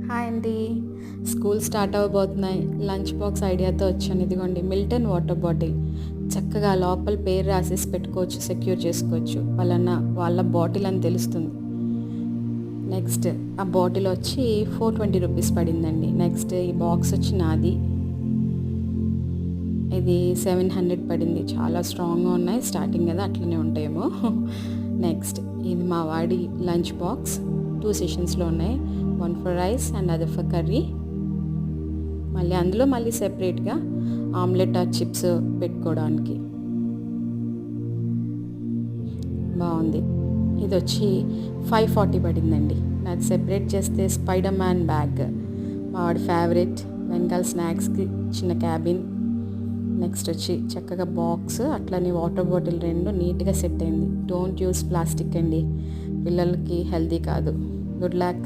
Hi అండి. School start అవ్వబోతున్నాయి. Lunch box ఐడియాతో వచ్చాను. ఇదిగోండి మిల్టన్ వాటర్ బాటిల్. చక్కగా లోపల పేరు రాసేసి పెట్టుకోవచ్చు, సెక్యూర్ చేసుకోవచ్చు. వాళ్ళ బాటిల్ అని తెలుస్తుంది. నెక్స్ట్ ఆ బాటిల్ వచ్చి 420 రూపీస్ పడిందండి. నెక్స్ట్ ఈ బాక్స్ వచ్చి నాది, ఇది 700 పడింది. చాలా స్ట్రాంగ్గా ఉన్నాయి. స్టార్టింగ్ కదా అట్లనే ఉంటాయేమో. నెక్స్ట్ ఇది మా వాడి లంచ్ బాక్స్. 2 సెషన్స్లో ఉన్నాయి. One for rice and other for curry. అందులో సెపరేట్గా ఆమ్లెట్ ఆ చిప్స్ పెట్టుకోవడానికి బాగుంది. ఇది వచ్చి 540 పడిందండి. నాకు సెపరేట్ చేస్తే స్పైడర్ మ్యాన్ బ్యాగ్, మా వాడి ఫేవరెట్. వెనకాల స్నాక్స్కి చిన్న క్యాబిన్. నెక్స్ట్ వచ్చి చక్కగా బాక్స్, అట్లనే వాటర్ బాటిల్ 2 నీట్గా సెట్ అయింది. డోంట్ యూస్ ప్లాస్టిక్ అండి, పిల్లలకి హెల్తీ కాదు. Good luck.